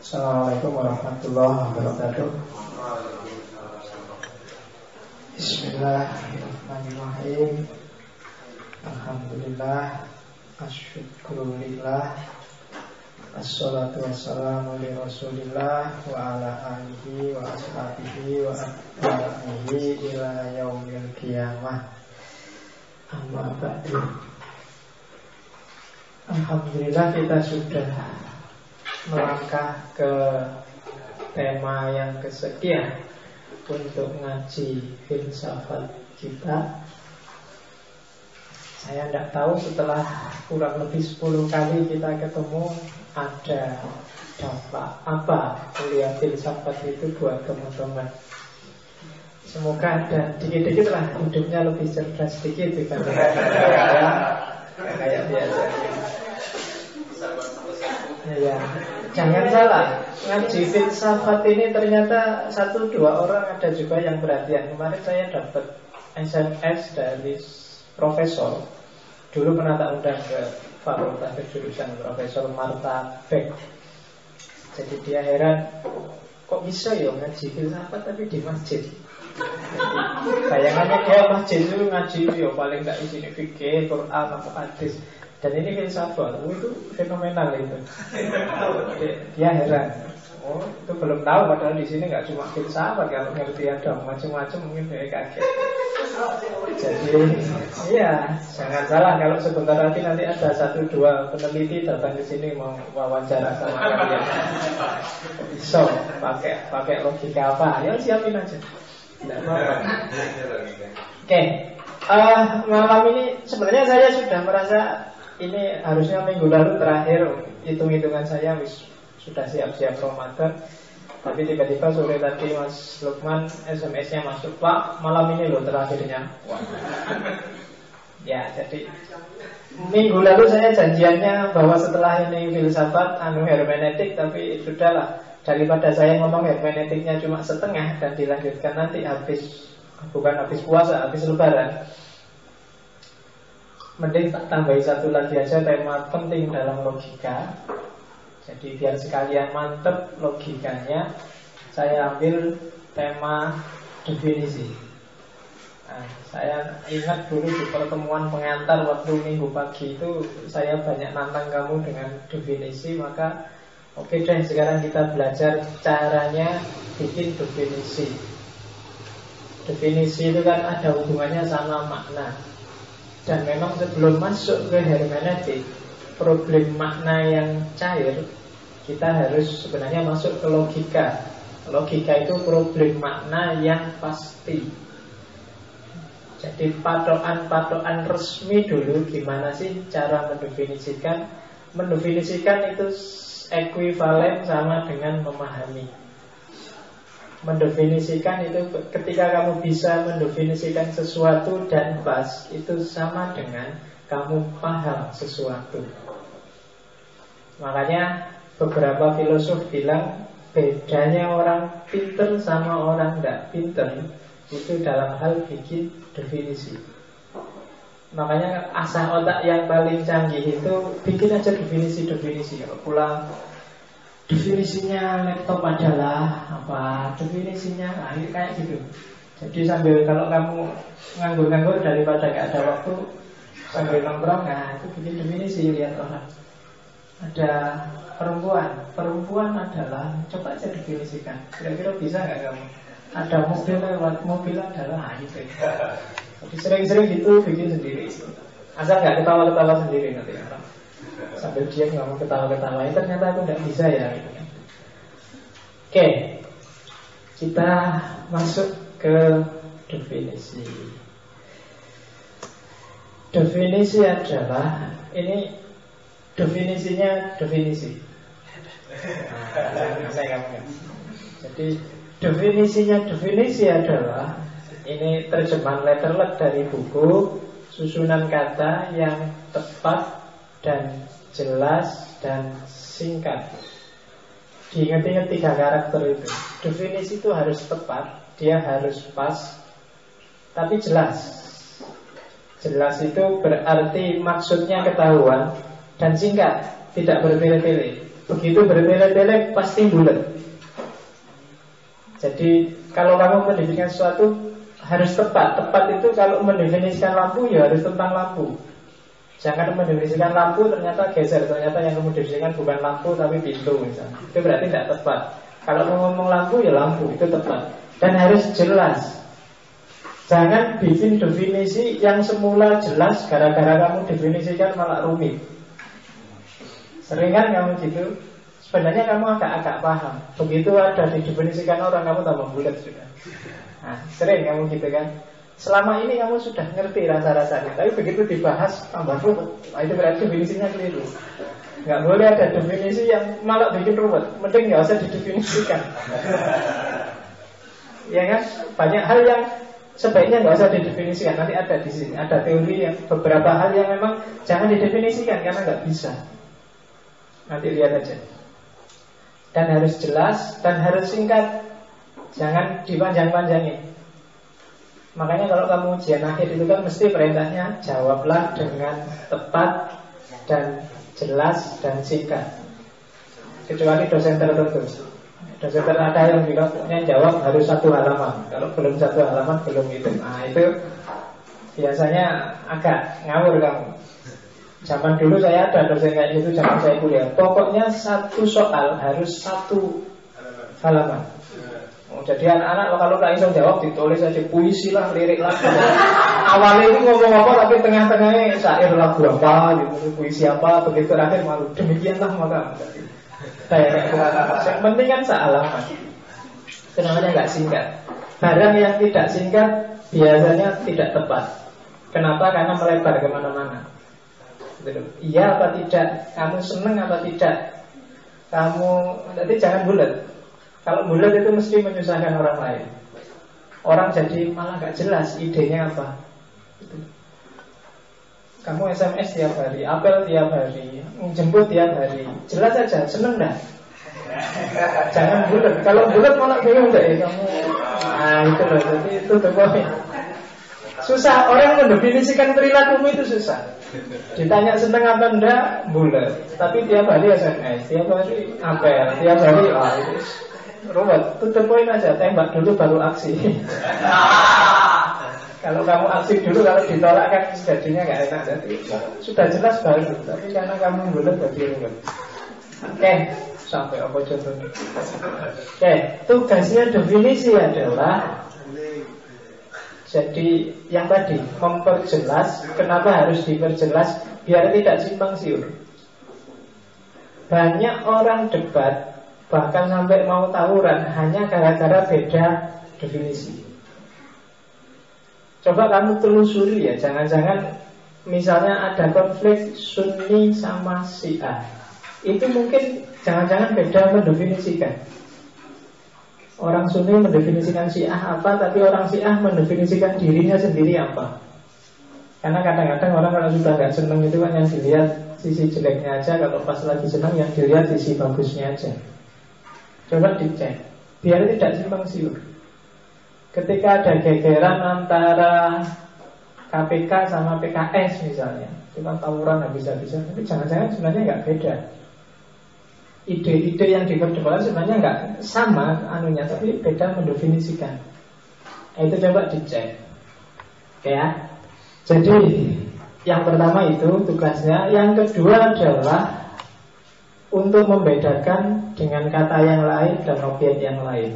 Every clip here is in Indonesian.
Assalamualaikum warahmatullahi wabarakatuh. Bismillahirrahmanirrahim. Alhamdulillah, asyukurulillah, assalatu wassalamu li rasulillah wa ala alihi wa ashabihi wa atba'ihi ila yaumil qiyamah. Amma ba'du. Alhamdulillah kita sudah melangkah ke tema yang kesekian untuk ngaji filsafat kita. Saya tidak tahu setelah kurang lebih 10 kali kita ketemu ada dampak apa kuliah filsafat itu buat teman-teman. Semoga ada dikit-dikit lah hidupnya lebih cerdas sedikit dibanding kayak biasa. Ya, jangan salah, ngaji filsafat ini ternyata 1-2 orang ada juga yang perhatian. Kemarin saya dapat SMS dari profesor. Dulu pernah tak undang ke fakultas kejurusan, Profesor Marta Beck. Jadi dia heran, kok bisa ya ngaji filsafat tapi di masjid. Bayangannya dia masjid itu ngaji ya paling gak isinya fikih, Quran, atau hadis. Dan ini filsafat, itu fenomenal itu. Dia heran. Oh, itu belum tahu padahal di sini nggak cuma filsafat, kalau ngerti ada macam-macam mungkin dia kaget. Jadi, iya, jangan salah kalau sebentar lagi nanti ada 1-2 peneliti datang ke sini mau wawancara sama kalian. So, pakai logika apa? Ya siapin aja. Tidak apa-apa. Oke, malam ini sebenarnya saya sudah merasa ini harusnya minggu lalu terakhir, hitung-hitungan saya sudah siap-siap Ramadan. Tapi tiba-tiba sore tadi Mas Lukman SMS-nya masuk, Pak, malam ini loh terakhirnya. Wah. Ya, jadi minggu lalu saya janjiannya bahwa setelah ini filsafat, hermeneutik, tapi sudahlah, daripada saya ngomong hermeneutiknya cuma setengah dan dilanjutkan nanti bukan habis puasa, habis lebaran, mending tak tambahi satu lagi aja, tema penting dalam logika. Jadi biar sekalian mantep logikanya, saya ambil tema definisi. Nah, saya ingat dulu di pertemuan pengantar waktu minggu pagi itu saya banyak nantang kamu dengan definisi. Maka oke deh, sekarang kita belajar caranya bikin definisi. Definisi itu kan ada hubungannya sama makna. Dan memang sebelum masuk ke hermeneutik, problem makna yang cair, kita harus sebenarnya masuk ke logika. Logika itu problem makna yang pasti. Jadi patokan resmi dulu, gimana sih cara mendefinisikan? Mendefinisikan itu ekuivalen sama dengan memahami. Mendefinisikan itu ketika kamu bisa mendefinisikan sesuatu dan pas, itu sama dengan kamu paham sesuatu. Makanya beberapa filosof bilang bedanya orang pinter sama orang tidak pinter itu dalam hal bikin definisi. Makanya asah otak yang paling canggih itu bikin aja definisi-definisi. Kalau pulang, definisinya laptop adalah apa? Definisinya kayak gitu. Jadi sambil kalau kamu nganggur-nganggur daripada gak ada waktu, sambil nongkrong, nah itu bikin definisi, lihat orang. Ada perempuan adalah, coba aja definisikan. Kira-kira bisa gak kamu? Ada mobil lewat, mobil adalah gitu. Jadi sering-sering gitu bikin sendiri. Asal gak ketawa-ketawa sendiri nanti orang. Sambil dia nggak mau ketawa-ketawa, ternyata aku nggak bisa ya. Oke, kita masuk ke definisi. Definisi adalah, ini definisinya definisi. Jadi definisinya definisi adalah, ini terjemahan letterlet dari buku, susunan kata yang tepat dan jelas dan singkat. Diingat-ingat 3 karakter itu. Definisi itu harus tepat, dia harus pas, tapi jelas. Jelas itu berarti maksudnya ketahuan dan singkat, tidak bertele-tele. begitu bertele-tele pasti bulat. Jadi kalau kamu mendefinisikan sesuatu harus tepat. Tepat itu kalau mendefinisikan lampu ya harus tentang lampu. Jangan mendefinisikan lampu ternyata geser, ternyata yang kamu definisikan bukan lampu tapi pintu misalnya. Itu berarti tidak tepat. Kalau mau ngomong lampu ya lampu, itu tepat. Dan harus jelas. Jangan bikin definisi yang semula jelas, gara-gara kamu definisikan malah rumit. Sering kan kamu gitu. Sebenarnya kamu agak-agak paham. Begitu ada didefinisikan orang, kamu tambah bulat sudah. Nah, sering kamu gitu kan. Selama ini kamu sudah ngerti rasa-rasanya, tapi begitu dibahas tambah ruwet. Nah, itu berarti definisinya keliru. Nggak boleh ada definisi yang malah bikin ruwet. Mending nggak usah didefinisikan. Ya kan? Banyak hal yang sebaiknya nggak usah didefinisikan. Nanti ada di sini, ada teori yang beberapa hal yang memang jangan didefinisikan karena nggak bisa. Nanti lihat aja. Dan harus jelas dan harus singkat. Jangan dipanjang-panjangin. Makanya kalau kamu ujian akhir itu kan mesti perintahnya jawablah dengan tepat dan jelas dan singkat. Kecuali dosen tertentu. Dosen tertentu ada yang bilang pokoknya jawab harus 1 halaman. Kalau belum 1 halaman belum itu. Nah itu biasanya agak ngawur kamu. Zaman dulu saya ada dosen kayak gitu, zaman saya kuliah. Pokoknya 1 soal harus 1 halaman. Jadi anak-anak kalau nggak bisa jawab ditulis aja puisi lah, lirik lah. Awalnya itu ngomong apa tapi tengah-tengahnya syair lagu apa gitu, puisi apa, begitu terakhir malu. Demikianlah maka kayak yang penting kan sehalaman. Kenapa nggak singkat? Barang yang tidak singkat biasanya tidak tepat. Kenapa? Karena melebar kemana-mana. Iya apa tidak? Kamu seneng apa tidak? Kamu nanti jangan bulat. Kalau bulat itu mesti menyusahkan orang lain. Orang jadi malah gak jelas idenya apa. Kamu SMS tiap hari, apel tiap hari, jemput tiap hari. Jelas aja, seneng dah. Jangan bulat. Kalau bulat malah bingung deh kamu. Nah itu loh, jadi itu poin. Susah, orang mendefinisikan perilakumu itu susah. Ditanya seneng apa enggak, bulat. Tapi tiap hari SMS, tiap hari apel, tiap hari itu ruwet. Tutup poin aja, tembak dulu baru aksi. Kalau kamu aksi dulu, kalau ditolak kan jadinya gak enak. Jadi sudah jelas baru. Tapi karena kamu bulat jadi ruwet. Oke, sampai apa contohnya? Oke, tugasnya definisi adalah jadi yang tadi memperjelas. Kenapa harus diperjelas? Biar tidak simpang siur. Banyak orang debat, bahkan sampai mau tawuran hanya gara-gara beda definisi. Coba kamu telusuri ya, jangan-jangan misalnya ada konflik Sunni sama Syiah. Itu mungkin jangan-jangan beda mendefinisikan. Orang Sunni mendefinisikan Syiah apa, tapi orang Syiah mendefinisikan dirinya sendiri apa. Karena kadang-kadang orang kalau sudah gak seneng itu kan yang dilihat sisi jeleknya aja, kalau pas lagi senang yang dilihat sisi bagusnya aja. Coba dicek, biar tidak simpang siur. Ketika ada gegeran antara KPK sama PKS misalnya, itu kan tawuran habis-habisan, tapi jangan-jangan sebenarnya nggak beda. Ide-ide yang diperdebatkan sebenarnya nggak sama anunya, tapi beda mendefinisikan. Itu coba dicek. Oke ya. Jadi yang pertama itu tugasnya. Yang kedua adalah untuk membedakan dengan kata yang lain dan objek yang lain.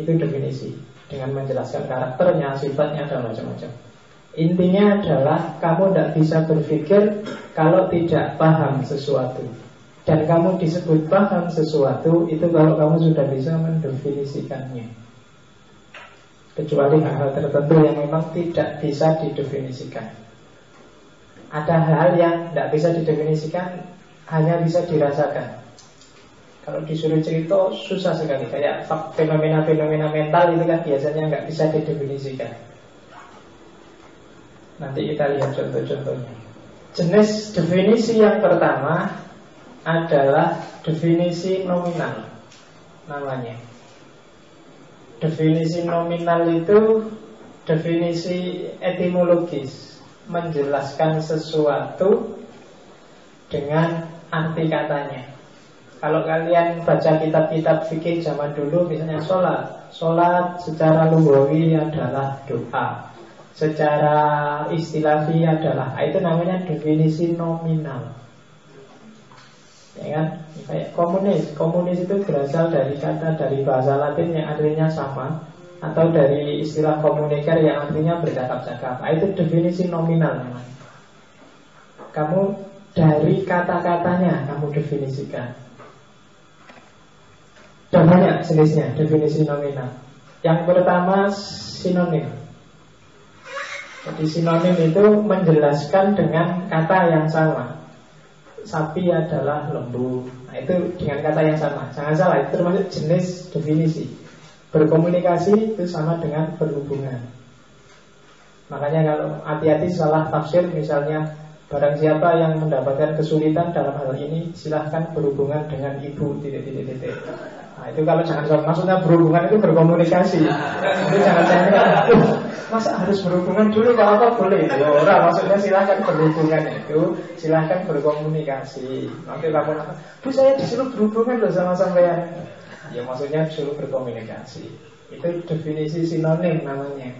Itu definisi, dengan menjelaskan karakternya, sifatnya, dan macam-macam. Intinya adalah kamu tidak bisa berpikir kalau tidak paham sesuatu. Dan kamu disebut paham sesuatu itu kalau kamu sudah bisa mendefinisikannya. Kecuali hal-hal tertentu yang memang tidak bisa didefinisikan. Ada hal yang tidak bisa didefinisikan, hanya bisa dirasakan. Kalau disuruh cerita susah sekali. Kayak fenomena-fenomena mental itu kan biasanya nggak bisa didefinisikan. Nanti kita lihat contoh-contohnya. Jenis definisi yang pertama adalah definisi nominal. Namanya definisi nominal itu definisi etimologis, menjelaskan sesuatu dengan arti katanya. Kalau kalian baca kitab-kitab fikih zaman dulu, misalnya sholat secara lughawi adalah doa, secara istilahi adalah, itu namanya definisi nominal. Ya kan? Kayak komunis itu berasal dari bahasa Latin yang artinya sama, atau dari istilah komuniker yang artinya bercakap-cakap. Itu definisi nominal namanya. Kamu dari kata-katanya kamu definisikan. Dan banyak jenisnya definisi nominal. Yang pertama sinonim. Jadi sinonim itu menjelaskan dengan kata yang sama. Sapi adalah lembu. Nah, itu dengan kata yang sama. Jangan salah, itu termasuk jenis definisi. Berkomunikasi itu sama dengan berhubungan. Makanya kalau hati-hati salah tafsir, misalnya barang siapa yang mendapatkan kesulitan dalam hal ini, silahkan berhubungan dengan ibu titik. Nah, itu kalau jangan maksudnya berhubungan itu berkomunikasi. Itu jangan masa harus berhubungan dulu, kalau apa boleh. Ya orang, maksudnya silahkan berhubungan itu, silahkan berkomunikasi. Nanti kamu Bu, saya disuruh berhubungan loh sama sampean. Ya maksudnya disuruh berkomunikasi. Itu definisi sinonim namanya.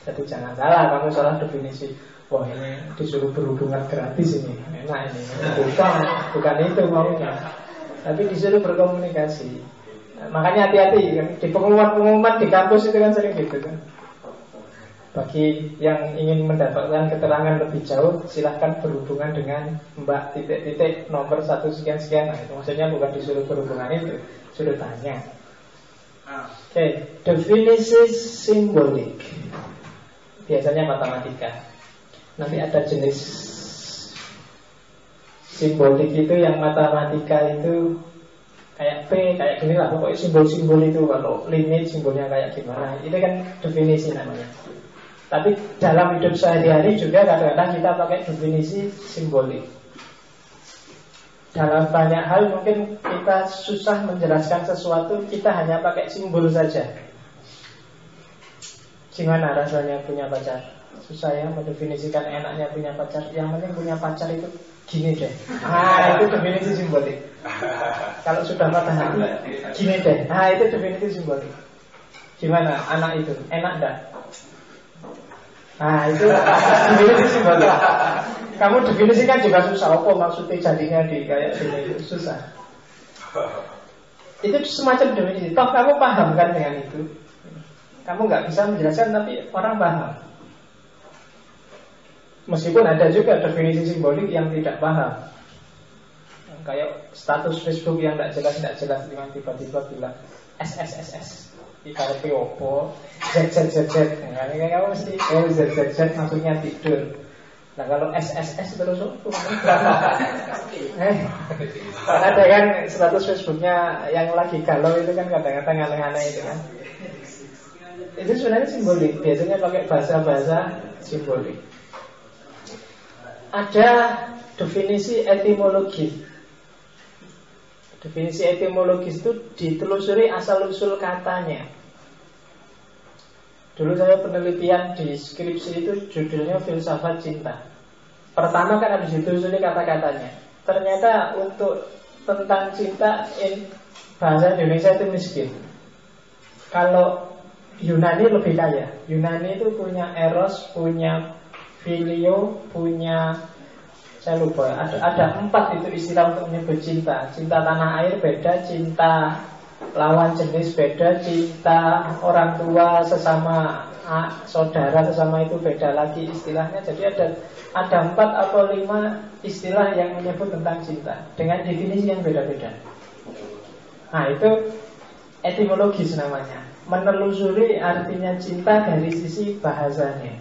Jadi jangan salah, kamu salah definisi. Wah, ini disuruh berhubungan gratis ini, enak ini. Bukan itu maunya. Tapi disuruh berkomunikasi. Nah, makanya hati-hati di pengumuman di kampus itu kan sering gitu kan. Bagi yang ingin mendapatkan keterangan lebih jauh, silahkan berhubungan dengan Mbak titik-titik nomor 1 sekian-sekian. Nah, itu maksudnya bukan disuruh berhubungan itu, suruh tanya. Oke, definisi simbolik. Biasanya matematika. Nanti ada jenis simbolik itu yang matematika itu kayak P, kayak gini lah. Pokoknya simbol-simbol itu, kalau limit simbolnya kayak gimana, itu kan definisi namanya. Tapi dalam hidup sehari-hari juga kadang-kadang kita pakai definisi simbolik. Dalam banyak hal mungkin kita susah menjelaskan sesuatu, kita hanya pakai simbol saja. Gimana rasanya punya pacar? Susah ya mendefinisikan enaknya punya pacar. Yang penting punya pacar itu gini deh. Itu definisi simbolik. Kalau sudah patah hati, gini deh. Itu definisi simbolik. Gimana anak itu? Enak enggak? Itu definisi simbolik. Kamu definisikan juga susah. Apa maksudnya jadinya di kayak gini? Itu susah. Itu semacam definisi. Toh kamu paham kan dengan itu? Kamu nggak bisa menjelaskan, tapi orang paham. Meskipun ada juga definisi simbolik yang tidak paham, kayak status Facebook yang tidak jelas dengan tiba-tiba bilang SSSS ibaratnya opo ZZZZ. Nah, ini kamu mesti ZZZ maksudnya tidur. Nah kalau SSS terus ada kan status Facebooknya yang lagi galau itu kan kadang-kadang aneh-aneh itu kan. Itu sebenarnya simbolik. Biasanya pakai bahasa-bahasa simbolik. Ada definisi etimologis. Definisi etimologis itu ditelusuri asal-usul katanya. Dulu saya penelitian di skripsi itu judulnya filsafat cinta. Pertama kan harus ditelusuri kata-katanya. Ternyata untuk tentang cinta bahasa Indonesia itu miskin. Kalau Yunani lebih kaya. Yunani itu punya eros, punya filio, punya, saya lupa, ada 4 itu istilah untuk menyebut cinta. Cinta tanah air beda, cinta lawan jenis beda, cinta orang tua sesama saudara sesama itu beda lagi istilahnya. Jadi ada 4 atau 5 istilah yang menyebut tentang cinta dengan definisi yang beda-beda. Nah itu etimologis namanya. Menelusuri artinya cinta dari sisi bahasanya,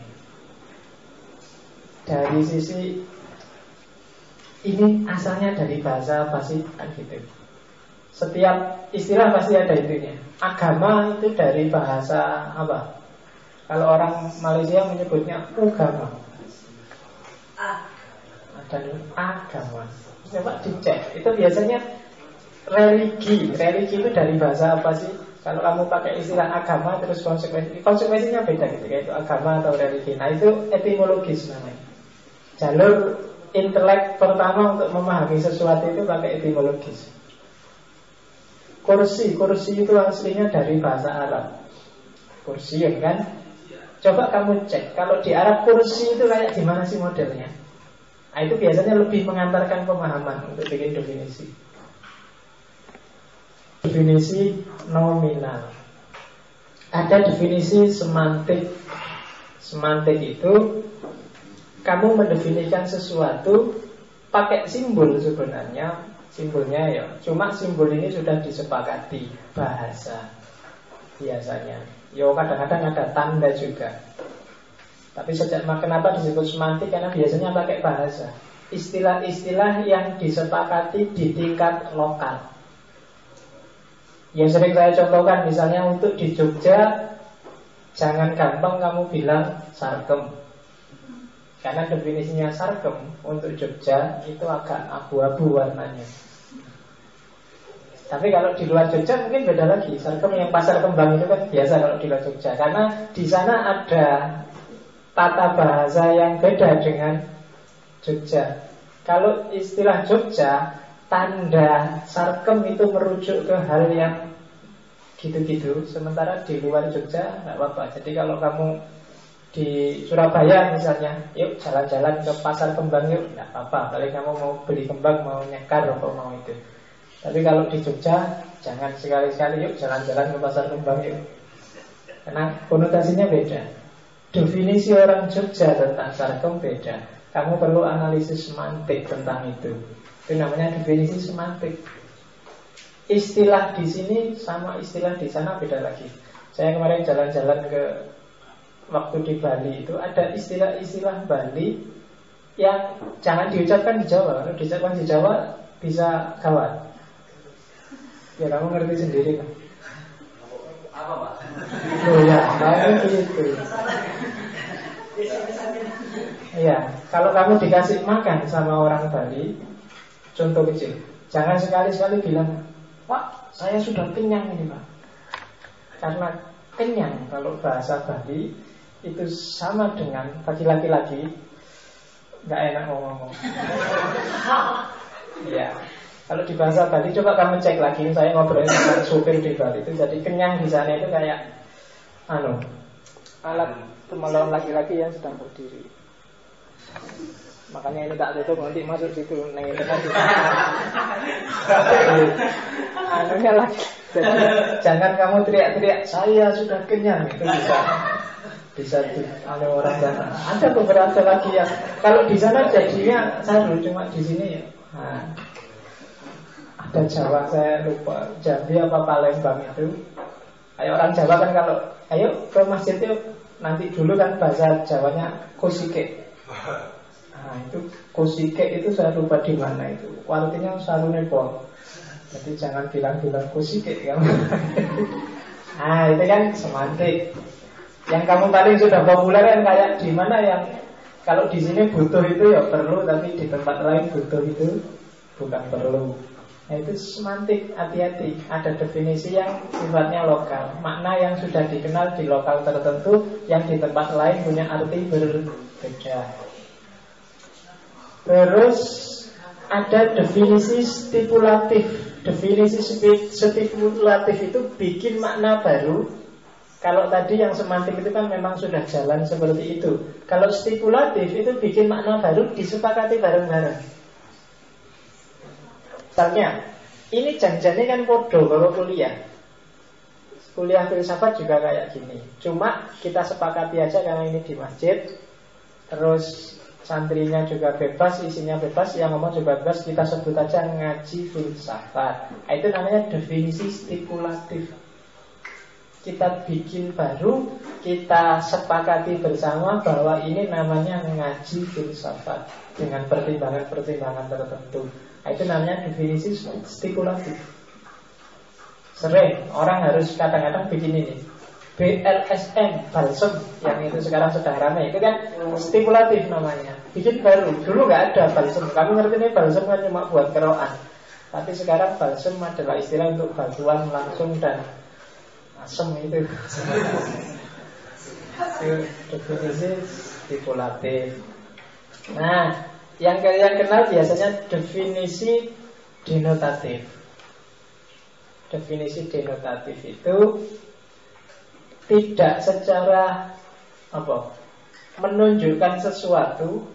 dari sisi ini asalnya dari bahasa apa sih kan gitu. Setiap istilah pasti ada intinya. Agama itu dari bahasa apa? Kalau orang Malaysia menyebutnya agama. Ada agama. Coba dicek. Itu biasanya religi. Religi itu dari bahasa apa sih? Kalau kamu pakai istilah agama terus konsekuensinya beda gitu, kayak itu agama atau religi. Nah itu etimologis namanya. Jalur intelek pertama untuk memahami sesuatu itu pakai etimologis. Kursi itu aslinya dari bahasa Arab. Kursiun kan. Coba kamu cek, kalau di Arab kursi itu kayak gimana sih modelnya? Nah, itu biasanya lebih mengantarkan pemahaman untuk bikin definisi. Definisi nominal. Ada definisi semantik. Semantik itu kamu mendefinisikan sesuatu pakai simbol sebenarnya. Simbolnya ya, cuma simbol ini sudah disepakati bahasa biasanya. Yo kadang-kadang ada tanda juga. Tapi kenapa disebut semantik? Karena biasanya pakai bahasa. Istilah-istilah yang disepakati di tingkat lokal. Yang sering saya contohkan, misalnya untuk di Jogja, jangan gampang kamu bilang sarkem. Karena definisinya sarkem untuk Jogja itu agak abu-abu warnanya. Tapi kalau di luar Jogja mungkin beda lagi. Sarkem yang pasar kembang itu kan biasa kalau di luar Jogja. Karena di sana ada tata bahasa yang beda dengan Jogja. Kalau istilah Jogja, tanda sarkem itu merujuk ke hal yang gitu-gitu. Sementara di luar Jogja nggak apa-apa. Jadi kalau kamu di Surabaya misalnya, yuk jalan-jalan ke pasar kembang yuk, nggak apa-apa. Kalau kamu mau beli kembang, mau nyekar atau mau itu. Tapi kalau di Jogja, jangan sekali-sekali yuk jalan-jalan ke pasar kembang yuk. Karena konotasinya beda. Definisi orang Jogja tentang sarkem beda. Kamu perlu analisis semantik tentang itu. Itu namanya definisi semantik. Istilah di sini sama istilah di sana beda lagi. Saya kemarin jalan-jalan ke waktu di Bali itu ada istilah-istilah Bali yang jangan diucapkan di Jawa. Kalau diucapkan di Jawa bisa gawat. Ya kamu ngerti sendiri kan. Apa Pak? Oh ya, kayak gitu. Iya, kalau kamu dikasih makan sama orang Bali, contoh kecil, jangan sekali-sekali bilang, Pak, saya sudah kenyang ini Pak. Karena kenyang kalau bahasa Bali itu sama dengan bagi laki-laki nggak enak ngomong. Ya, kalau di bahasa Bali coba kamu cek lagi. Saya ngobrol dengan supir di Bali itu, jadi kenyang di sana itu kayak alat pemelawan laki-laki yang sedang berdiri. Makanya ini tak tutup, nanti masuk situ neng tekan di anunya lagi. Jadi jangan kamu teriak-teriak saya sudah kenyang, itu bisa ada orang sana. Ada beberapa lagi yang kalau di sana jadinya saru, cuma di sini ya. Nah, ada Jawa saya lupa Jambi apa Palembang itu. Ayo orang Jawa kan kalau ayo ke masjid yuk, nanti dulu kan bahasa Jawanya kosike. Nah itu kosike itu saya lupa di mana itu. Artinya sarune pol. Jadi jangan bilang-bilang kosike ya. Nah itu kan semantik. Yang kamu paling sudah populer kan kayak di mana yang kalau di sini butuh itu ya perlu, tapi di tempat lain butuh itu bukan perlu. Nah itu semantik, hati-hati. Ada definisi yang sifatnya lokal, makna yang sudah dikenal di lokal tertentu, yang di tempat lain punya arti berbeda. Terus ada definisi stipulatif. Definisi stipulatif itu bikin makna baru. Kalau tadi yang semantik itu kan memang sudah jalan seperti itu. Kalau stipulatif itu bikin makna baru, disepakati bareng-bareng. Misalnya, ini janjiannya kan podo kalau kuliah. Kuliah filsafat juga kayak gini. Cuma kita sepakati aja karena ini di masjid. Terus santrinya juga bebas, isinya bebas, yang ngomong juga bebas. Kita sebut aja ngaji filsafat. Itu namanya definisi stipulatif. Kita bikin baru, kita sepakati bersama bahwa ini namanya ngaji filsafat dengan pertimbangan-pertimbangan tertentu. Itu namanya definisi stipulatif. Sering orang harus kadang-kadang bikin ini BLSM, balsem, yang itu sekarang sedang ramai. Itu kan stipulatif namanya. Bikin baru, dulu gak ada balsem. Kamu ngerti nih balsem kan cuma buat keroan. Tapi sekarang balsem adalah istilah untuk bantuan langsung dan asem itu. Itu definisi stipulatif. Nah, yang kalian kenal biasanya definisi denotatif. definisi denotatif itu tidak secara menunjukkan sesuatu,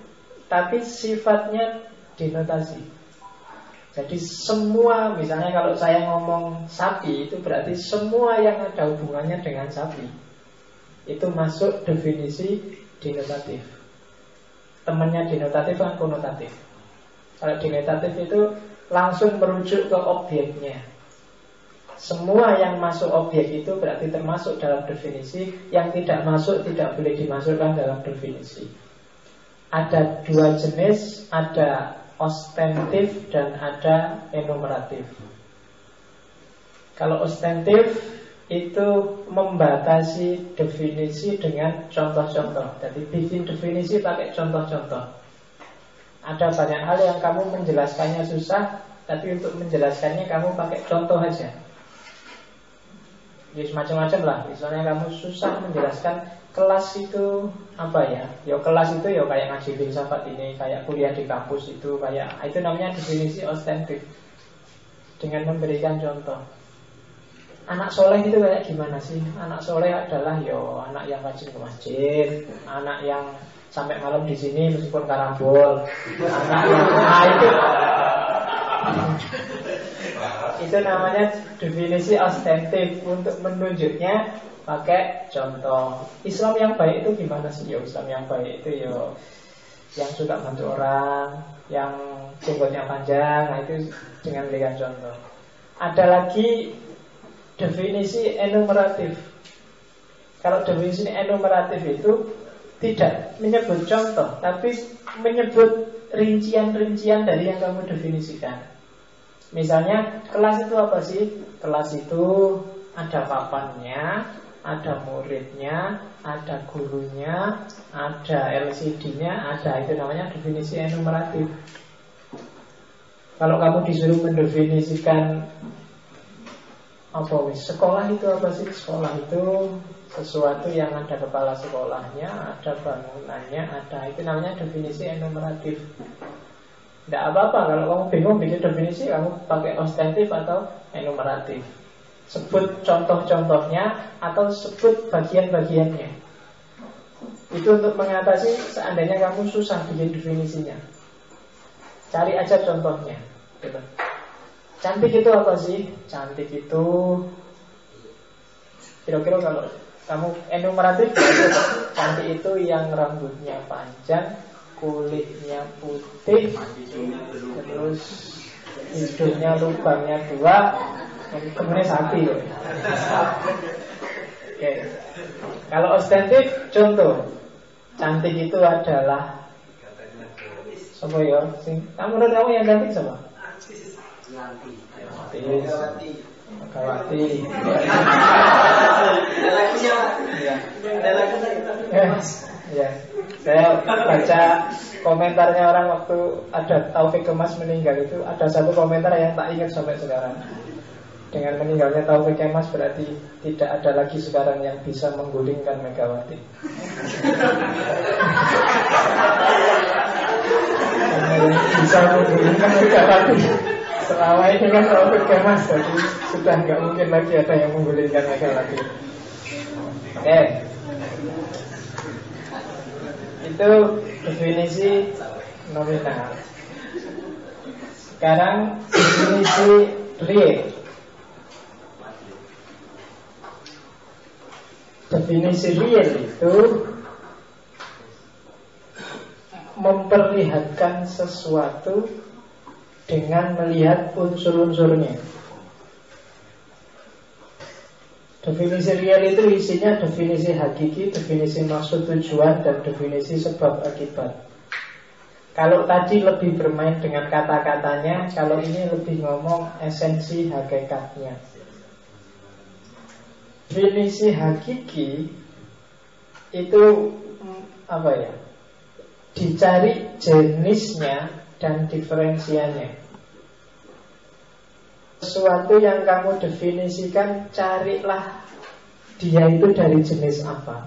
tapi sifatnya denotasi. Jadi semua, misalnya kalau saya ngomong sapi, itu berarti semua yang ada hubungannya dengan sapi itu masuk definisi denotatif. Temannya denotatif kan konotatif. Kalau denotatif itu langsung merujuk ke objeknya. Semua yang masuk objek itu berarti termasuk dalam definisi. Yang tidak masuk tidak boleh dimasukkan dalam definisi. Ada dua jenis, ada ostentif dan ada enumeratif. Kalau ostentif itu membatasi definisi dengan contoh-contoh. Jadi bikin definisi pakai contoh-contoh. Ada banyak hal yang kamu menjelaskannya susah, tapi untuk menjelaskannya kamu pakai contoh aja. Jadi macam-macam lah. Misalnya kamu susah menjelaskan kelas itu apa ya? Ya kelas itu ya kayak ngaji filsafat ini, kayak kuliah di kampus itu, kayak itu namanya definisi ostentif. Dengan memberikan contoh. Anak soleh itu kayak gimana sih? Anak soleh adalah yo anak yang rajin ke masjid, anak yang sampai malam di sini meskipun karambol, anak yang itu namanya definisi ostentif untuk menunjuknya pakai contoh. Islam yang baik itu gimana sih? Yo Islam yang baik itu yo yang suka bantu orang, yang jenggotnya panjang, nah itu dengan berikan contoh. Ada lagi definisi enumeratif. Kalau definisi enumeratif itu tidak menyebut contoh, tapi menyebut rincian-rincian dari yang kamu definisikan. Misalnya kelas itu apa sih? Kelas itu ada papannya, ada muridnya, ada gurunya, ada LCD-nya, ada, itu namanya definisi enumeratif. Kalau kamu disuruh mendefinisikan sekolah itu apa sih? Sekolah itu sesuatu yang ada kepala sekolahnya, ada bangunannya, ada, itu namanya definisi enumeratif. Tidak apa-apa kalau kamu bingung bikin definisi, kamu pakai ostentif atau enumeratif. Sebut contoh-contohnya atau sebut bagian-bagiannya. Itu untuk mengatasi seandainya kamu susah bikin definisinya. Cari aja contohnya gitu. Cantik itu apa sih? Cantik itu kira-kira kalau kamu enumeratif, cantik itu yang rambutnya panjang, kulitnya putih, terus hidungnya lubangnya 2, kemudian sapi. Oke. Kalau ostentif, contoh cantik itu adalah siapa ya? Menurut kamu yang cantik siapa? Megawati. Ya. Saya baca komentarnya orang waktu ada Taufik Kemas meninggal itu, ada satu komentar yang tak ingat sampai sekarang. Dengan meninggalnya Taufik Kemas berarti tidak ada lagi sekarang yang bisa menggulingkan Megawati. Karena yang bisa menggulingkan Megawati selama ini kan Taufik Kemas, jadi sudah nggak mungkin lagi ada yang menggulingkan Megawati. Oke. Itu definisi nominal. Sekarang definisi real. Definisi real itu memperlihatkan sesuatu dengan melihat unsur-unsurnya. Definisi real itu isinya definisi hakiki, definisi maksud tujuan, dan definisi sebab akibat. Kalau tadi lebih bermain dengan kata-katanya, kalau ini lebih ngomong esensi hakikatnya. Definisi hakiki itu apa ya? Dicari jenisnya dan diferensiannya. Sesuatu yang kamu definisikan, carilah dia itu dari jenis apa.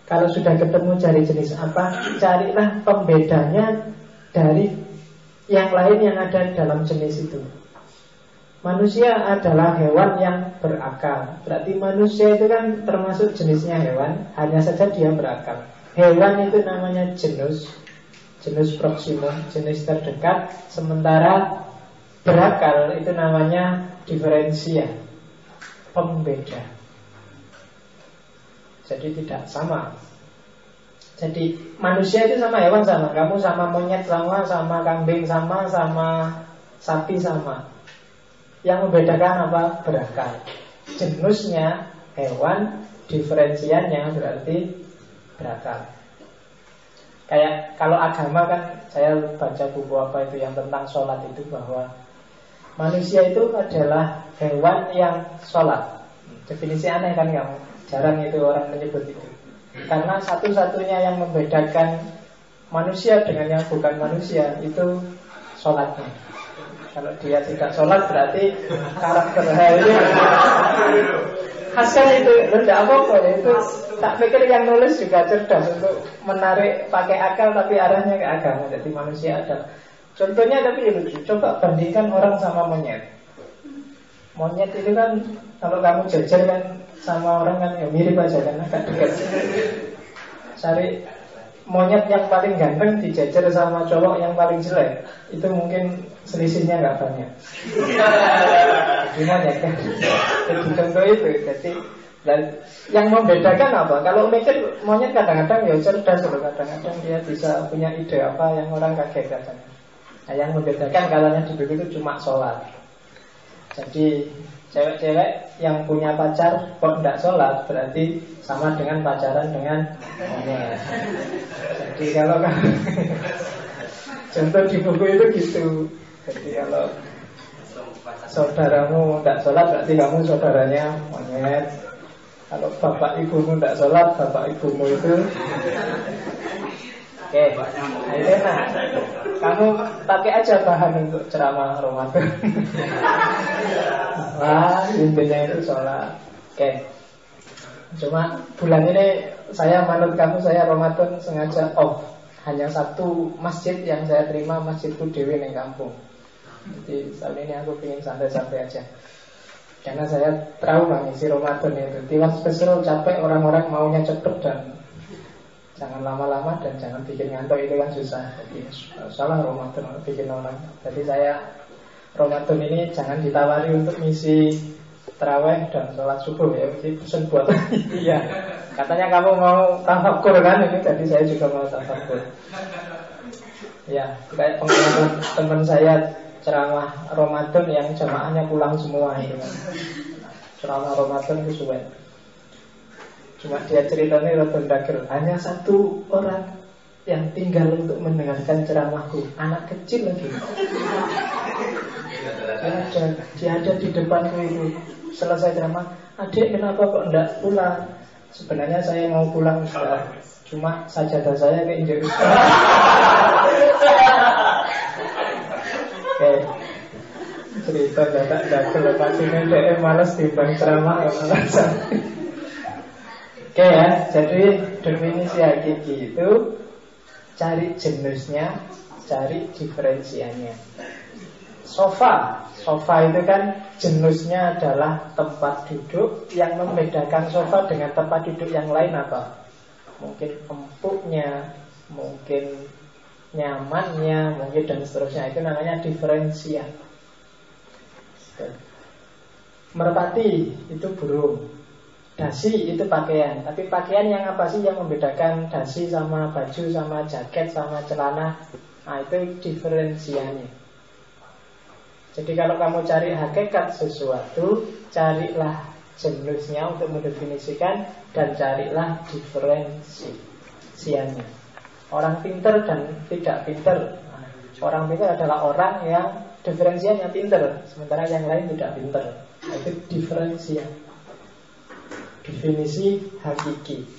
Kalau sudah ketemu cari jenis apa, carilah pembedanya dari yang lain yang ada dalam jenis itu. Manusia adalah hewan yang berakal. Berarti manusia itu kan termasuk jenisnya hewan, hanya saja dia berakal. Hewan itu namanya genus, genus proximum, jenis terdekat. Sementara berakal itu namanya diferensia, pembeda. Jadi tidak sama. Jadi manusia itu sama hewan sama. Kamu sama monyet sama, sama kambing sama, sama sapi sama. Yang membedakan apa? Berakal. Jenusnya hewan, diferensiannya berarti berakal. Kayak kalau agama kan, saya baca buku apa itu yang tentang sholat itu, bahwa manusia itu adalah hewan yang sholat. Definisi aneh kan kamu? Jarang itu orang menyebut itu. Karena satu-satunya yang membedakan manusia dengan yang bukan manusia itu sholatnya. Kalau dia tidak sholat berarti karakter ini khasnya itu. Tidak apa-apa itu. Tak pikir yang nulis juga cerdas untuk menarik pakai akal tapi arahnya ke agama. Jadi manusia ada. Contohnya tapi lucu. Coba bandingkan orang sama monyet. Monyet itu kan kalau kamu jajar kan sama orang kan ya mirip aja kan, agak dekat. Cari monyet yang paling ganteng dijajar sama cowok yang paling jelek, itu mungkin selisihnya nggak banyak. Gimana ya kan? Jadi contoh itu. Jadi dan yang membedakan apa? Kalau mikir monyet kadang-kadang ya cerdas loh, kadang-kadang dia bisa punya ide apa yang orang kaget katanya. Nah, yang membedakan kalanya di buku itu cuma sholat. Jadi cewek-cewek yang punya pacar kok tidak sholat berarti sama dengan pacaran dengan monyet. Jadi kalau contoh di buku itu gitu. Jadi kalau saudaramu tidak sholat berarti kamu saudaranya monyet. Kalau bapak ibumu tidak sholat, bapak ibumu itu oke. Nah, itu nah, kamu pakai aja bahan untuk ceramah Ramadan. Wah, intinya itu sholat. Oke. Cuma bulan ini saya manut kamu, saya Ramadan sengaja off. Hanya satu masjid yang saya terima, masjidku dewi di kampung. Jadi tahun ini aku ingin santai-santai aja. Karena saya trauma ngisi Ramadan itu. Tiwas spesial capek, orang-orang maunya cepet dan jangan lama-lama dan jangan bikin ngantuk, itu kan susah. Jadi salah Ramadan bikin orang. Jadi saya Ramadan ini jangan ditawari untuk ngisi taraweh dan sholat subuh ya. Jadi pesan buat iya. Katanya kamu mau tafakur kan ini, jadi saya juga mau tafakur. Ya, kayak pengalaman teman saya ceramah Ramadan yang jamaahnya pulang semua itu kan. Ceramah Ramadan itu suwe. Cuma dia ceritanya Ramadan dagel. Hanya satu orang yang tinggal untuk mendengarkan ceramahku, anak kecil lagi. Dia ada di depanku itu. Selesai ceramah, adik kenapa kok enggak pulang? Sebenarnya saya mau pulang Ustaz, cuma sajadah saya keinjek Ustaz. Oke, cerita dadak lepas ini DM males timbang ceramah. Oke ya, jadi definisi hakiki itu cari jenisnya, cari diferensiannya. Sofa itu kan jenisnya adalah tempat duduk. Yang membedakan sofa dengan tempat duduk yang lain apa? Mungkin empuknya, mungkin nyamannya, mungkin dan seterusnya. Itu namanya diferensian. Merpati itu burung, dasi itu pakaian. Tapi pakaian yang apa sih yang membedakan dasi sama baju, sama jaket, sama celana? Nah itu diferensiannya. Jadi kalau kamu cari hakikat sesuatu, carilah jenisnya untuk mendefinisikan dan carilah diferensiannya. Orang pinter dan tidak pinter. Nah, orang pinter adalah orang yang diferensiannya pinter, sementara yang lain tidak pinter. Nah, itu diferensian. Definisi hakiki.